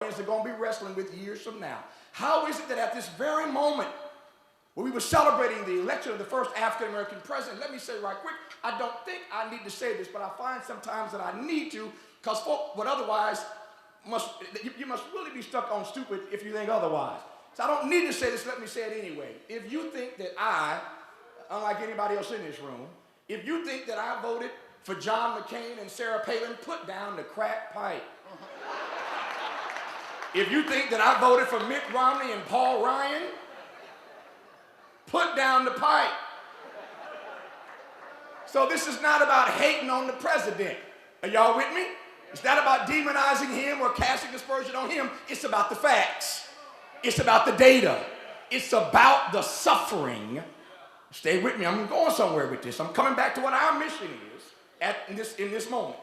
are going to be wrestling with years from now. How is it that at this very moment, when we were celebrating the election of the first African-American president, let me say right quick, I don't think I need to say this, but I find sometimes that I need to, because folk would otherwise, you must really be stuck on stupid if you think otherwise. So I don't need to say this, let me say it anyway. If you think that I, unlike anybody else in this room, if you think that I voted for John McCain and Sarah Palin, put down the crack pipe. If you think that I voted for Mitt Romney and Paul Ryan, put down the pipe. So this is not about hating on the president. Are y'all with me? It's not about demonizing him or casting aspersion on him. It's about the facts. It's about the data. It's about the suffering. Stay with me. I'm going somewhere with this. I'm coming back to what our mission is in this moment.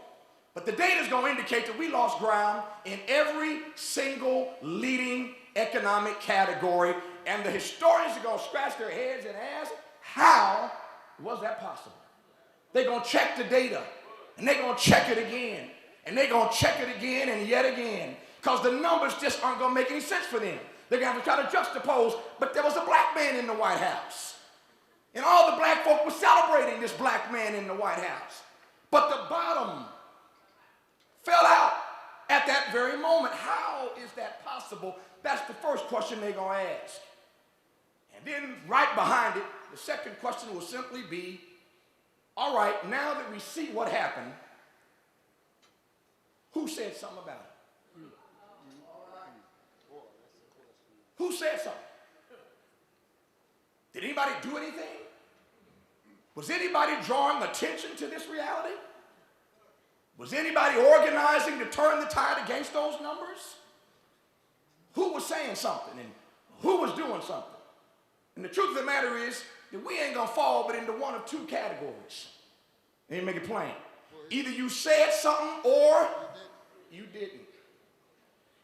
But the data is going to indicate that we lost ground in every single leading economic category, and the historians are going to scratch their heads and ask, how was that possible? They're going to check the data, and they're going to check it again, and they're going to check it again and yet again, because the numbers just aren't going to make any sense for them. They're going to have to try to juxtapose, but there was a black man in the White House, and all the black folk were celebrating this black man in the White House. But the bottom fell out at that very moment. How is that possible? That's the first question they're going to ask. And then right behind it, the second question will simply be, all right, now that we see what happened, who said something about it? Who said something? Did anybody do anything? Was anybody drawing attention to this reality? Was anybody organizing to turn the tide against those numbers? Who was saying something and who was doing something? And the truth of the matter is that we ain't gonna fall but into one of two categories. Let me make it plain. Either you said something or you didn't.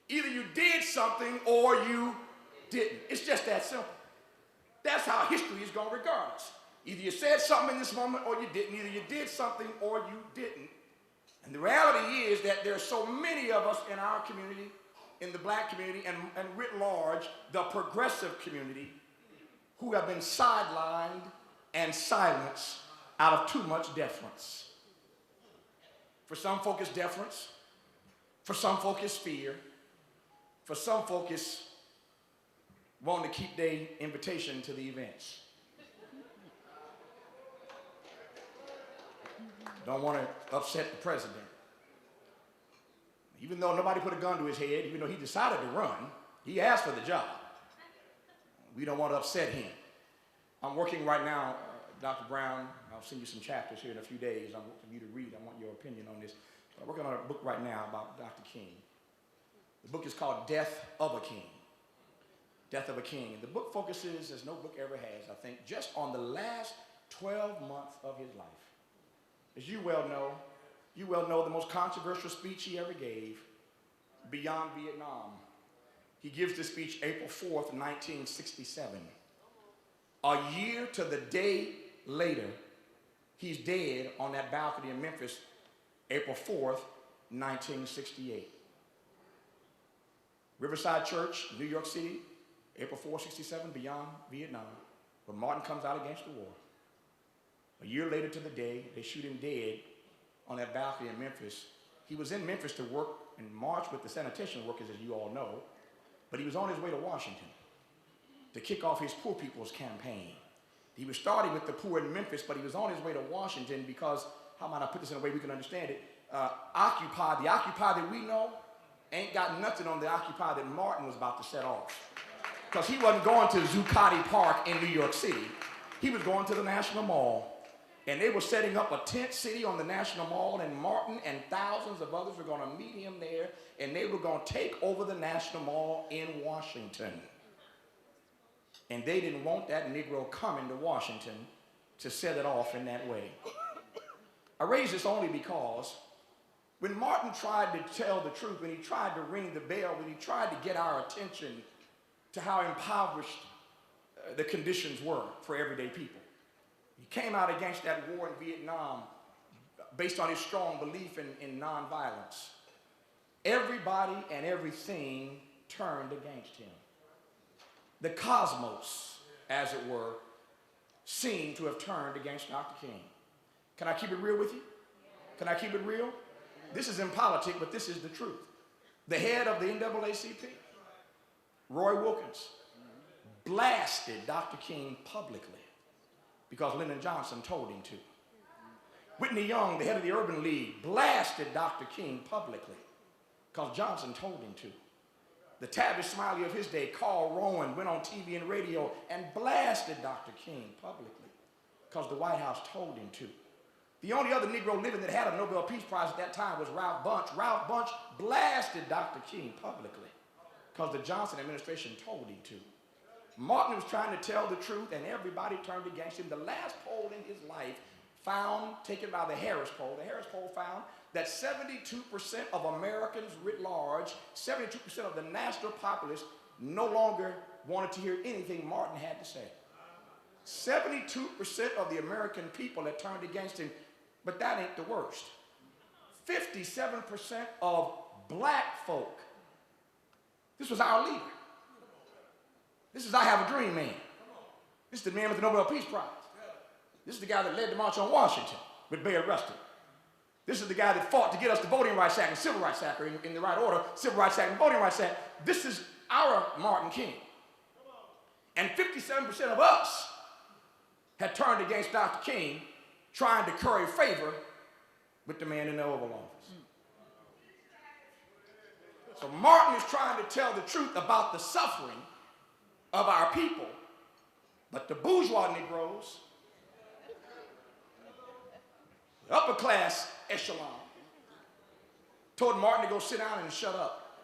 Either you did something or you didn't. It's just that simple. That's how history is gonna regard us. Either you said something in this moment or you didn't. Either you did something or you didn't. And the reality is that there are so many of us in our community, in the black community, and writ large, the progressive community, who have been sidelined and silenced out of too much deference. For some folk it's deference. For some folk it's fear. For some folk it's wanting to keep their invitation to the events. Don't want to upset the president. Even though nobody put a gun to his head, even though he decided to run, he asked for the job. We don't want to upset him. I'm working right now, Dr. Brown, I'll send you some chapters here in a few days. I want you to read. I want your opinion on this. I'm working on a book right now about Dr. King. The book is called Death of a King. Death of a King. And the book focuses, as no book ever has, I think, just on the last 12 months of his life. As you well know the most controversial speech he ever gave, Beyond Vietnam. He gives this speech April 4th, 1967. A year to the day later, he's dead on that balcony in Memphis, April 4th, 1968. Riverside Church, New York City, April 4th, 67, Beyond Vietnam, where Martin comes out against the war. A year later to the day, they shoot him dead on that balcony in Memphis. He was in Memphis to work and march with the sanitation workers, as you all know, but he was on his way to Washington to kick off his Poor People's Campaign. He was starting with the poor in Memphis, but he was on his way to Washington because, how might I put this in a way we can understand it, Occupy, the Occupy that we know, ain't got nothing on the Occupy that Martin was about to set off. Because he wasn't going to Zuccotti Park in New York City. He was going to the National Mall. And they were setting up a tent city on the National Mall, and Martin and thousands of others were going to meet him there, and they were going to take over the National Mall in Washington. And they didn't want that Negro coming to Washington to set it off in that way. I raise this only because when Martin tried to tell the truth, when he tried to ring the bell, when he tried to get our attention to how impoverished the conditions were for everyday people, he came out against that war in Vietnam based on his strong belief in nonviolence. everybody and everything turned against him. The cosmos, as it were, seemed to have turned against Dr. King. Can I keep it real with you? Can I keep it real? This is in politics, but this is the truth. The head of the NAACP, Roy Wilkins, blasted Dr. King publicly because Lyndon Johnson told him to. Whitney Young, the head of the Urban League, blasted Dr. King publicly because Johnson told him to. The Tavish Smiley of his day, Carl Rowan, went on TV and radio and blasted Dr. King publicly because the White House told him to. The only other Negro living that had a Nobel Peace Prize at that time was Ralph Bunche. Ralph Bunche blasted Dr. King publicly because the Johnson administration told him to. Martin was trying to tell the truth and everybody turned against him. The last poll in his life taken by the Harris poll found that 72% of Americans writ large, 72% of the national populace no longer wanted to hear anything Martin had to say. 72% of the American people had turned against him, but that ain't the worst. 57% of black folk. This was our leader. This is I Have a Dream man. This is the man with the Nobel Peace Prize. This is the guy that led the March on Washington with Bayard Rustin. This is the guy that fought to get us the Voting Rights Act and Civil Rights Act, or in the right order, Civil Rights Act and Voting Rights Act. This is our Martin King. And 57% of us had turned against Dr. King, trying to curry favor with the man in the Oval Office. So Martin is trying to tell the truth about the suffering of our people, but the bourgeois Negroes, the upper class echelon, told Martin to go sit down and shut up.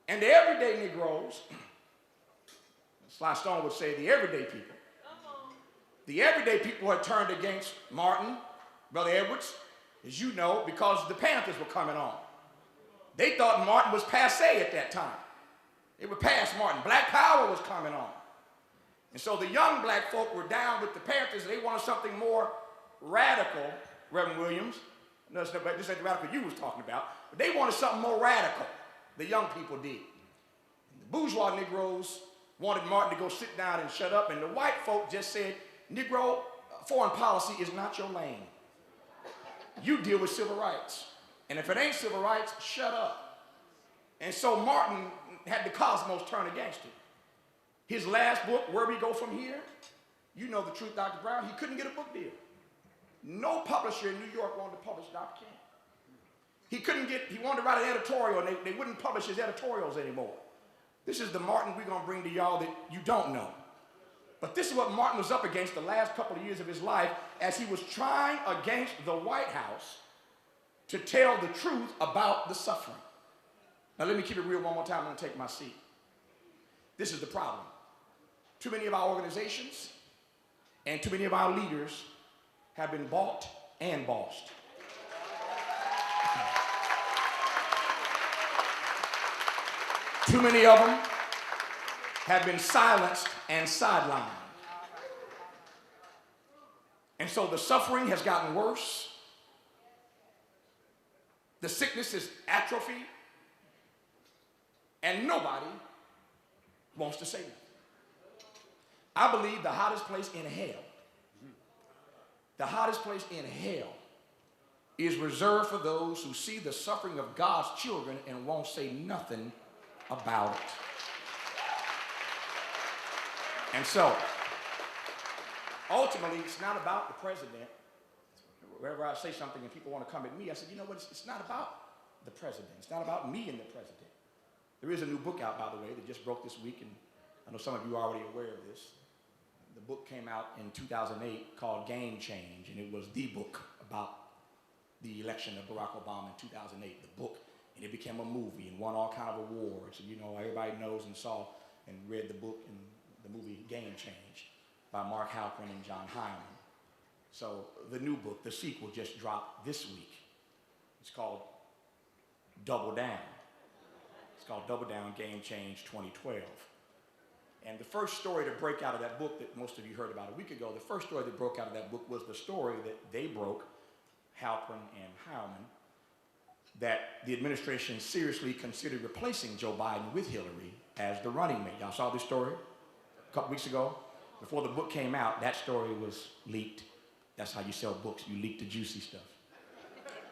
And the everyday Negroes, Sly Stone would say the everyday people had turned against Martin, Brother Edwards, as you know, because the Panthers were coming on. They thought Martin was passé at that time. It would pass Martin. Black power was coming on. And so the young black folk were down with the Panthers. They wanted something more radical, Reverend Williams. No, this ain't the radical you was talking about. But they wanted something more radical. The young people did. The bourgeois Negroes wanted Martin to go sit down and shut up. And the white folk just said, Negro, foreign policy is not your lane. You deal with civil rights. And if it ain't civil rights, shut up. And so Martin had the cosmos turn against him. His last book, Where We Go From Here, you know the truth, Dr. Brown, he couldn't get a book deal. No publisher in New York wanted to publish Dr. King. He wanted to write an editorial, and they wouldn't publish his editorials anymore. This is the Martin we're going to bring to y'all that you don't know. But this is what Martin was up against the last couple of years of his life as he was trying against the White House to tell the truth about the suffering. Now let me keep it real one more time. I'm going to take my seat. This is the problem. Too many of our organizations and too many of our leaders have been bought and bossed. Too many of them have been silenced and sidelined. And so the suffering has gotten worse. The sickness is atrophy. And nobody wants to say that. I believe the hottest place in hell, is reserved for those who see the suffering of God's children and won't say nothing about it. And so, ultimately, it's not about the president. Wherever I say something and people want to come at me, I said, you know what, it's not about the president. It's not about me and the president. There is a new book out, by the way, that just broke this week, and I know some of you are already aware of this. The book came out in 2008 called Game Change, and it was the book about the election of Barack Obama in 2008, the book. And it became a movie and won all kind of awards. And you know, everybody knows and saw and read the book and the movie Game Change by Mark Halperin and John Hyman. So the new book, the sequel, just dropped this week. It's called Double Down. It's called Double Down, Game Change 2012. And the first story to break out of that book that most of you heard about a week ago, the first story that broke out of that book was the story that they broke, Halperin and Hyman, that the administration seriously considered replacing Joe Biden with Hillary as the running mate. Y'all saw this story a couple weeks ago? Before the book came out, that story was leaked. That's how you sell books. You leak the juicy stuff.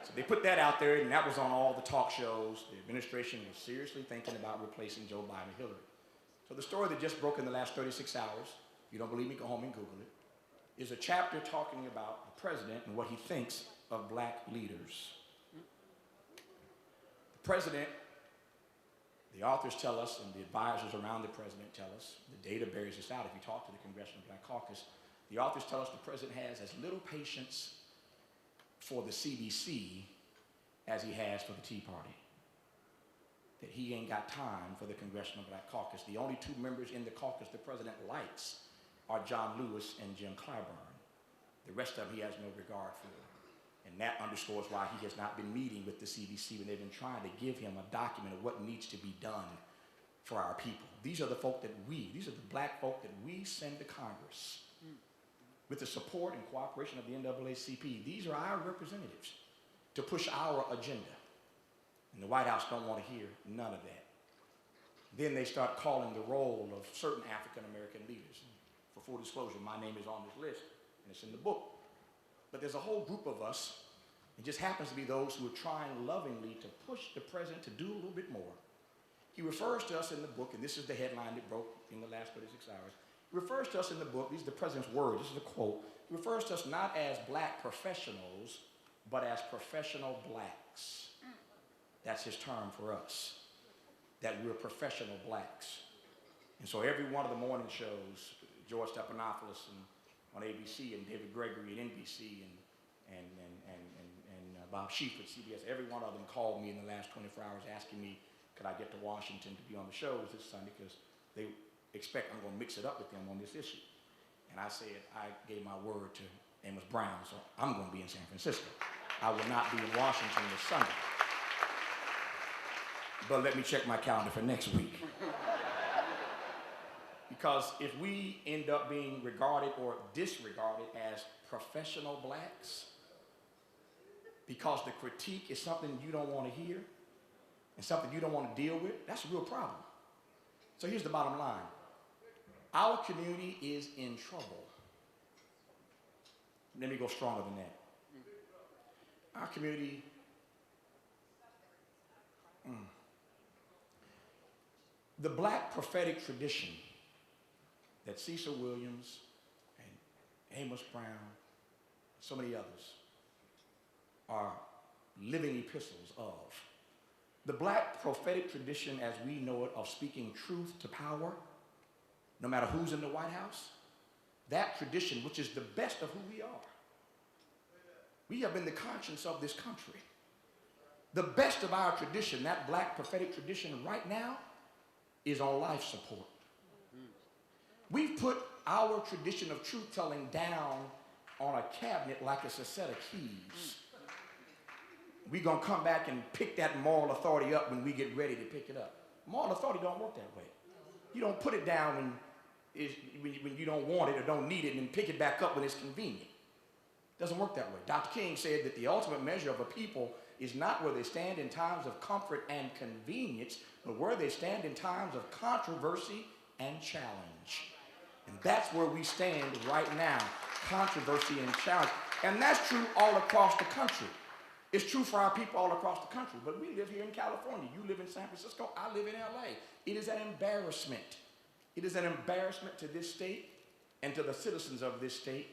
So they put that out there, and that was on all the talk shows. The administration was seriously thinking about replacing Joe Biden and Hillary. So the story that just broke in the last 36 hours, if you don't believe me, go home and Google it, is a chapter talking about the president and what he thinks of black leaders. The president, the authors tell us, and the advisors around the president tell us, the data bears this out if you talk to the Congressional Black Caucus, the authors tell us the president has as little patience for the CBC as he has for the Tea Party. That he ain't got time for the Congressional Black Caucus. The only two members in the caucus the president likes are John Lewis and Jim Clyburn. The rest of them he has no regard for. And that underscores why he has not been meeting with the CBC when they've been trying to give him a document of what needs to be done for our people. These are the folk that these are the black folk that we send to Congress with the support and cooperation of the NAACP. These are our representatives to push our agenda. And the White House don't want to hear none of that. Then they start calling the roll of certain African-American leaders. For full disclosure, my name is on this list, and it's in the book. But there's a whole group of us, it just happens to be those who are trying lovingly to push the president to do a little bit more. He refers to us in the book, and this is the headline that broke in the last 36 hours. He refers to us in the book, these are the president's words, this is a quote. He refers to us not as black professionals, but as professional blacks. That's his term for us, that we're professional blacks. And so every one of the morning shows, George Stephanopoulos on ABC and David Gregory at NBC and Bob Sheaf at CBS, every one of them called me in the last 24 hours asking me, could I get to Washington to be on the shows this Sunday, because they expect I'm going to mix it up with them on this issue. And I said, I gave my word to Amos Brown, so I'm going to be in San Francisco. I will not be in Washington this Sunday. But let me check my calendar for next week. Because if we end up being regarded or disregarded as professional blacks, because the critique is something you don't want to hear and something you don't want to deal with, that's a real problem. So here's the bottom line. Our community is in trouble. Let me go stronger than that. Our community, the black prophetic tradition that Cecil Williams and Amos Brown, so many others, are living epistles of. The black prophetic tradition as we know it of speaking truth to power, no matter who's in the White House, that tradition, which is the best of who we are. We have been the conscience of this country. The best of our tradition, that black prophetic tradition right now, is on life support. We've put our tradition of truth-telling down on a cabinet like it's a set of keys. We're going to come back and pick that moral authority up when we get ready to pick it up. Moral authority don't work that way. You don't put it down when you don't want it or don't need it and then pick it back up when it's convenient. It doesn't work that way. Dr. King said that the ultimate measure of a people is not where they stand in times of comfort and convenience, but where they stand in times of controversy and challenge. And that's where we stand right now, controversy and challenge. And that's true all across the country. It's true for our people all across the country, but we live here in California. You live in San Francisco. I live in LA. It is an embarrassment. It is an embarrassment to this state and to the citizens of this state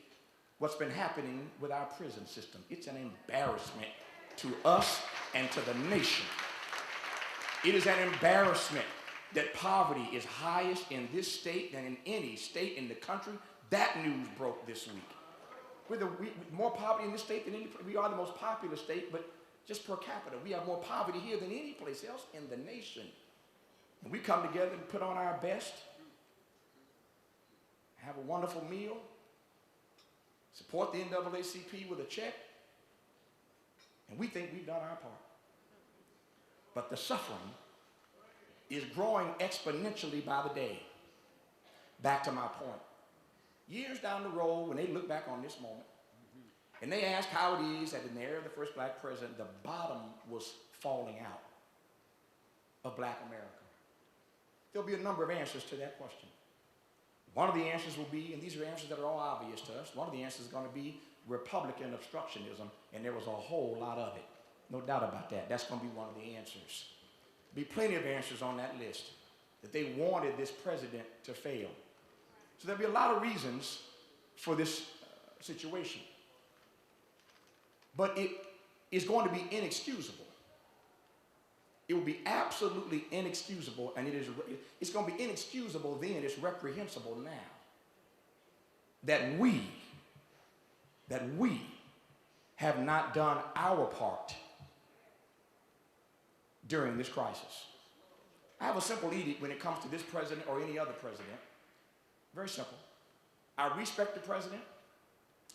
what's been happening with our prison system. It's an embarrassment to us and to the nation. It is an embarrassment that poverty is highest in this state than in any state in the country. That news broke this week. With more poverty in this state than any, we are the most populous state, but just per capita, we have more poverty here than any place else in the nation. And we come together and put on our best, have a wonderful meal, support the NAACP with a check, and we think we've done our part. But the suffering is growing exponentially by the day. Back to my point. Years down the road, when they look back on this moment, And they asked how it is that in the era of the first black president, the bottom was falling out of black America. There'll be a number of answers to that question. One of the answers will be, and these are answers that are all obvious to us, one of the answers is going to be Republican obstructionism, and there was a whole lot of it. No doubt about that. That's going to be one of the answers. Be plenty of answers on that list that they wanted this president to fail. So there'll be a lot of reasons for this situation. But it is going to be inexcusable. It will be absolutely inexcusable, and it's going to be inexcusable then, it's reprehensible now, that we have not done our part during this crisis. I have a simple edict when it comes to this president or any other president. Very simple. I respect the president.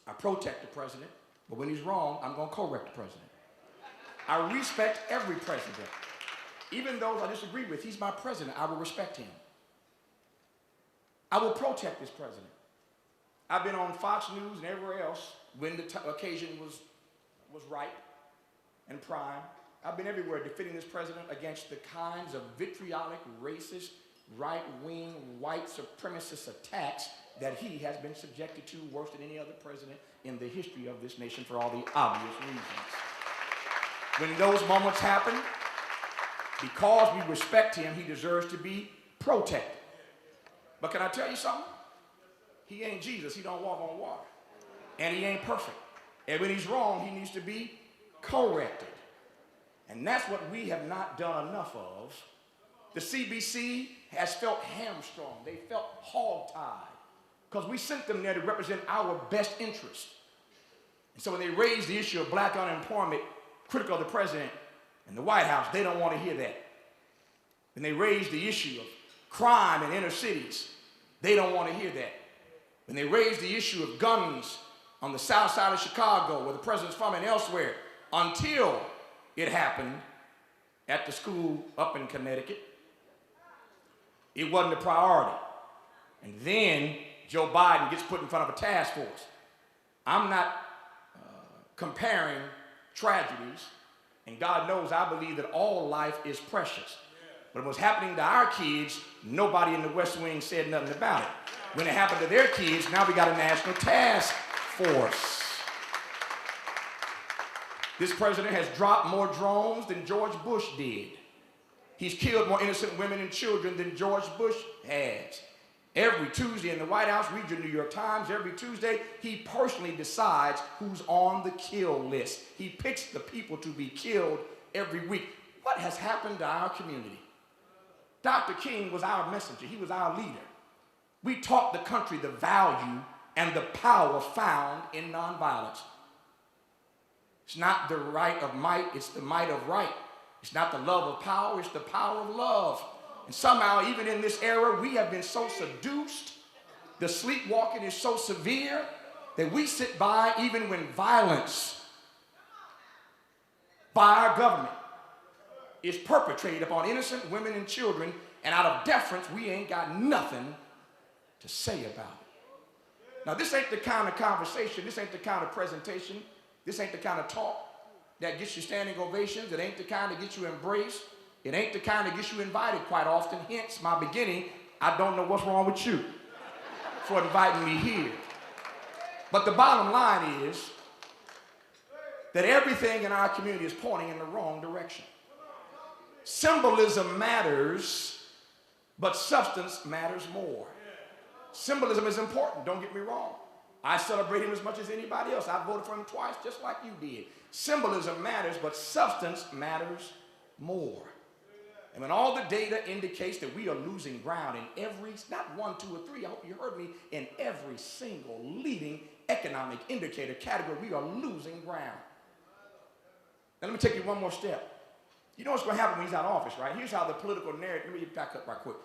I protect the president. But when he's wrong, I'm going to correct the president. I respect every president. Even those I disagree with, he's my president. I will respect him. I will protect this president. I've been on Fox News and everywhere else when the occasion was right and prime. I've been everywhere defending this president against the kinds of vitriolic, racist, right-wing, white supremacist attacks that he has been subjected to worse than any other president in the history of this nation for all the obvious reasons. When those moments happen, because we respect him, he deserves to be protected. But can I tell you something? He ain't Jesus. He don't walk on water. And he ain't perfect. And when he's wrong, he needs to be corrected. And that's what we have not done enough of. The CBC has felt hamstrung. They felt hog-tied because we sent them there to represent our best interest. And so when they raised the issue of black unemployment, critical of the president and the White House, they don't want to hear that. When they raised the issue of crime in inner cities, they don't want to hear that. When they raised the issue of guns on the south side of Chicago, where the president's from and elsewhere, until it happened at the school up in Connecticut, it wasn't a priority. And then Joe Biden gets put in front of a task force. I'm not comparing tragedies, and God knows I believe that all life is precious. But what's happening to our kids, nobody in the West Wing said nothing about it. When it happened to their kids, now we got a national task force. This president has dropped more drones than George Bush did. He's killed more innocent women and children than George Bush has. Every Tuesday in the White House, read your New York Times, every Tuesday, he personally decides who's on the kill list. He picks the people to be killed every week. What has happened to our community? Dr. King was our messenger. He was our leader. We taught the country the value and the power found in nonviolence. It's not the right of might, it's the might of right. It's not the love of power, it's the power of love. And somehow, even in this era, we have been so seduced, the sleepwalking is so severe, that we sit by even when violence by our government is perpetrated upon innocent women and children, and out of deference, we ain't got nothing to say about it. Now, this ain't the kind of conversation, this ain't the kind of presentation, this ain't the kind of talk that gets you standing ovations. It ain't the kind that gets you embraced. It ain't the kind that gets you invited quite often. Hence my beginning, I don't know what's wrong with you for inviting me here. But the bottom line is that everything in our community is pointing in the wrong direction. Symbolism matters, but substance matters more. Symbolism is important, don't get me wrong. I celebrate him as much as anybody else. I voted for him twice, just like you did. Symbolism matters, but substance matters more. And when all the data indicates that we are losing ground in every, not one, two, or three, I hope you heard me, in every single leading economic indicator category, we are losing ground. Now let me take you one more step. You know what's going to happen when he's out of office, right? Here's how the political narrative, let me back up right quick.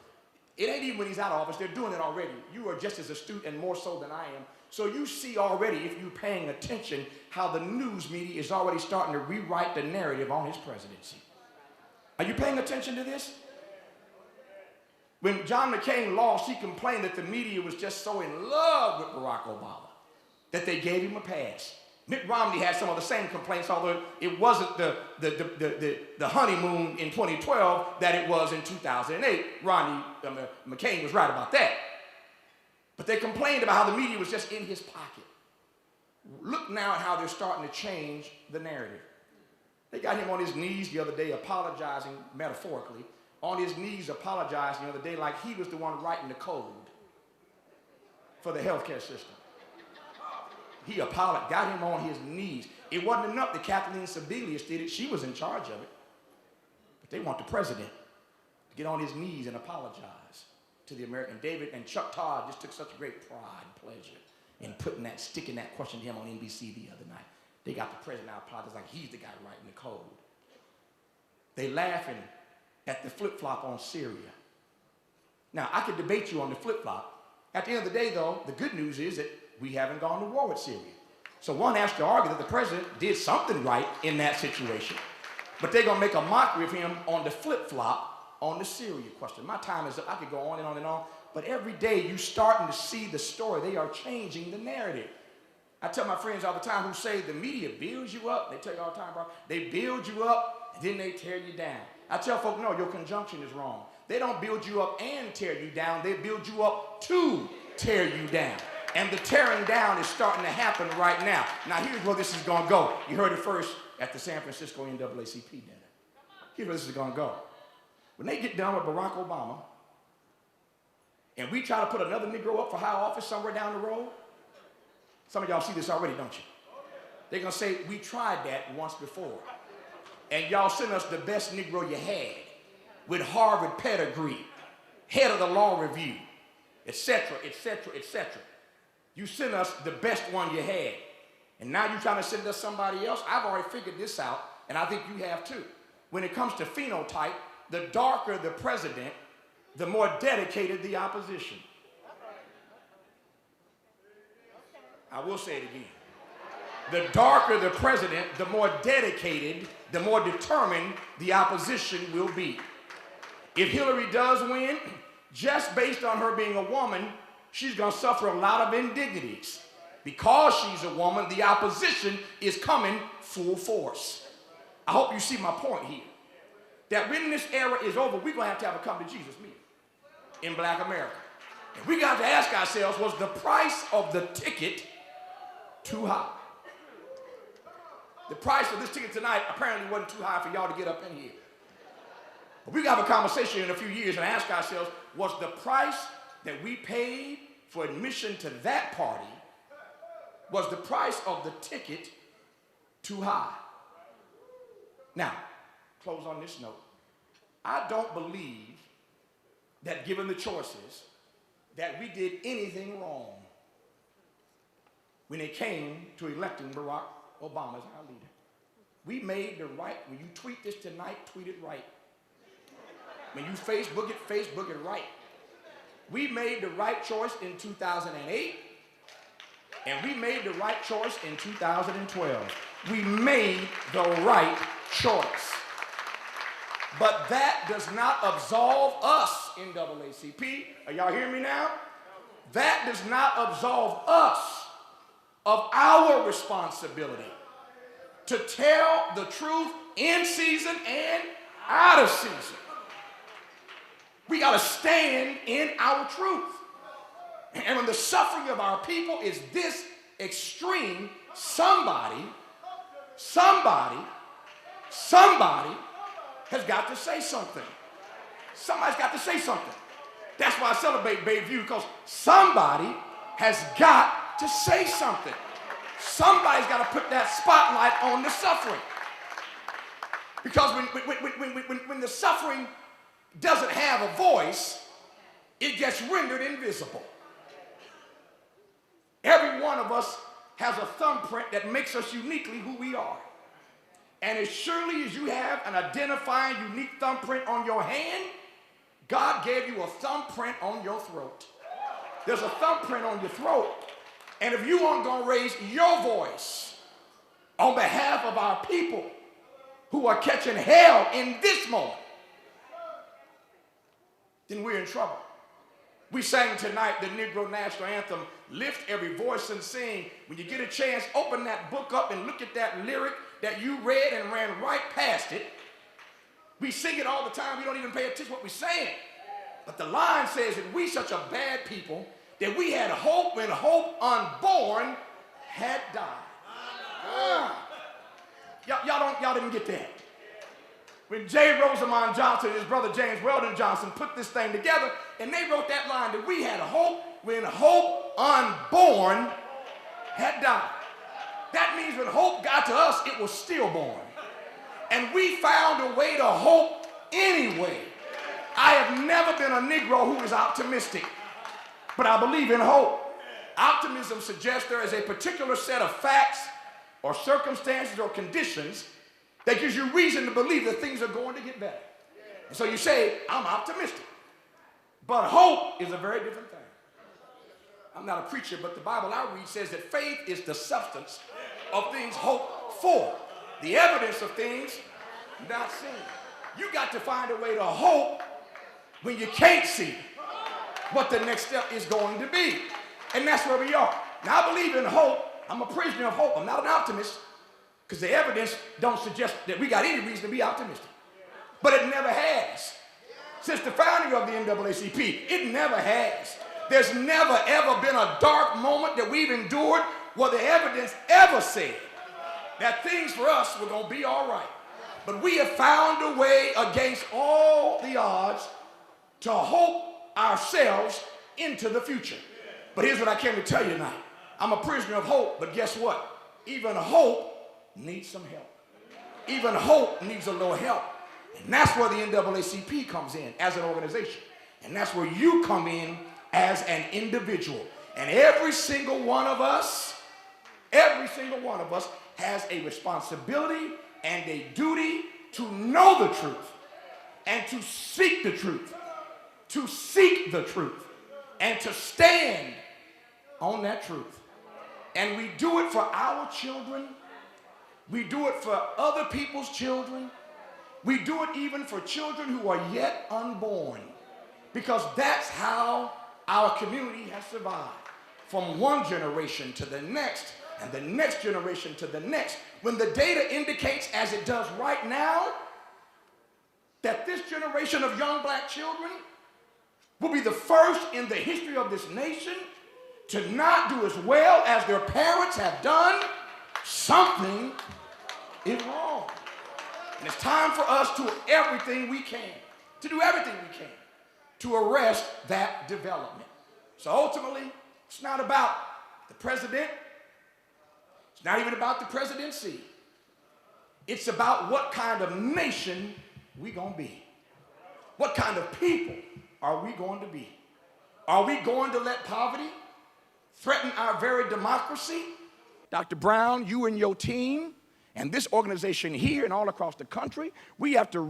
It ain't even when he's out of office, they're doing it already. You are just as astute and more so than I am. So you see already, if you're paying attention, how the news media is already starting to rewrite the narrative on his presidency. Are you paying attention to this? When John McCain lost, he complained that the media was just so in love with Barack Obama that they gave him a pass. Mitt Romney had some of the same complaints, although it wasn't the honeymoon in 2012 that it was in 2008. McCain was right about that. But they complained about how the media was just in his pocket. Look now at how they're starting to change the narrative. They got him on his knees the other day apologizing, metaphorically, on his knees apologizing the other day like he was the one writing the code for the healthcare system. He apologized, got him on his knees. It wasn't enough that Kathleen Sebelius did it. She was in charge of it. But they want the president to get on his knees and apologize to the American. David and Chuck Todd just took such great pride and pleasure in sticking that question to him on NBC the other night. They got the president out apologizing like he's the guy writing the code. They laughing at the flip-flop on Syria. Now, I could debate you on the flip-flop. At the end of the day, though, the good news is that we haven't gone to war with Syria. So one has to argue that the president did something right in that situation. But they're going to make a mockery of him on the flip-flop on the Syria question. My time is up. I could go on and on and on. But every day you're starting to see the story. They are changing the narrative. I tell my friends all the time who say the media builds you up. They tell you all the time, bro. They build you up, and then they tear you down. I tell folks, no, your conjunction is wrong. They don't build you up and tear you down. They build you up to tear you down. And the tearing down is starting to happen right now. Now, here's where this is going to go. You heard it first at the San Francisco NAACP dinner. Here's where this is going to go. When they get done with Barack Obama, and we try to put another Negro up for high office somewhere down the road, some of y'all see this already, don't you? They're going to say, we tried that once before. And y'all sent us the best Negro you had with Harvard pedigree, head of the law review, etc., etc., etc. You sent us the best one you had. And now you're trying to send us somebody else? I've already figured this out, and I think you have too. When it comes to phenotype, the darker the president, the more dedicated the opposition. I will say it again. The darker the president, the more dedicated, the more determined the opposition will be. If Hillary does win, just based on her being a woman, she's going to suffer a lot of indignities. Because she's a woman, the opposition is coming full force. I hope you see my point here. That when this era is over, we're going to have a come to Jesus meeting in Black America. And we got to ask ourselves, was the price of the ticket too high? The price of this ticket tonight apparently wasn't too high for y'all to get up in here. But we got to have a conversation in a few years and ask ourselves, was the price that we paid for admission to that party, was the price of the ticket too high? Now, close on this note. I don't believe that given the choices that we did anything wrong when it came to electing Barack Obama as our leader. We made the right, when you tweet this tonight, tweet it right. When you Facebook it right. We made the right choice in 2008, and we made the right choice in 2012. We made the right choice. But that does not absolve us, NAACP. Are y'all hearing me now? That does not absolve us of our responsibility to tell the truth in season and out of season. We got to stand in our truth. And when the suffering of our people is this extreme, somebody has got to say something. Somebody's got to say something. That's why I celebrate Bayview, because somebody has got to say something. Somebody's got to put that spotlight on the suffering. Because when the suffering doesn't have a voice, it gets rendered invisible. Every one of us has a thumbprint that makes us uniquely who we are. And as surely as you have an identifying unique thumbprint on your hand, God gave you a thumbprint on your throat. There's a thumbprint on your throat. And if you aren't going to raise your voice on behalf of our people who are catching hell in this moment, then we're in trouble. We sang tonight the Negro National Anthem, Lift Every Voice and Sing. When you get a chance, open that book up and look at that lyric that you read and ran right past it. We sing it all the time. We don't even pay attention to what we're saying. But the line says that we such a bad people that we had hope when hope unborn had died. Y'all didn't get that. When J. Rosamond Johnson and his brother James Weldon Johnson put this thing together, and they wrote that line that we had hope when hope unborn had died. That means when hope got to us, it was stillborn. And we found a way to hope anyway. I have never been a Negro who is optimistic, but I believe in hope. Optimism suggests there is a particular set of facts or circumstances or conditions that gives you reason to believe that things are going to get better. And so you say, I'm optimistic. But hope is a very different thing. I'm not a preacher, but the Bible I read says that faith is the substance of things hoped for, the evidence of things not seen. You got to find a way to hope when you can't see what the next step is going to be. And that's where we are. Now, I believe in hope. I'm a prisoner of hope. I'm not an optimist because the evidence don't suggest that we got any reason to be optimistic. But it never has. Since the founding of the NAACP, it never has. There's never, ever been a dark moment that we've endured where the evidence ever said that things for us were going to be all right. But we have found a way against all the odds to hope ourselves into the future. But here's what I came to tell you tonight. I'm a prisoner of hope, but guess what? Even hope needs some help. Even hope needs a little help. And that's where the NAACP comes in as an organization. And that's where you come in as an individual. And every single one of us has a responsibility and a duty to know the truth and to seek the truth, and to stand on that truth. And we do it for our children. We do it for other people's children. We do it even for children who are yet unborn, because that's how our community has survived from one generation to the next and the next generation to the next. When the data indicates, as it does right now, that this generation of young black children will be the first in the history of this nation to not do as well as their parents have done, something is wrong. And it's time for us to do everything we can to arrest that development. So ultimately, it's not about the president. It's not even about the presidency. It's about what kind of nation we gonna be. What kind of people are we going to be? Are we going to let poverty threaten our very democracy? Dr. Brown, you and your team, and this organization here and all across the country, we have to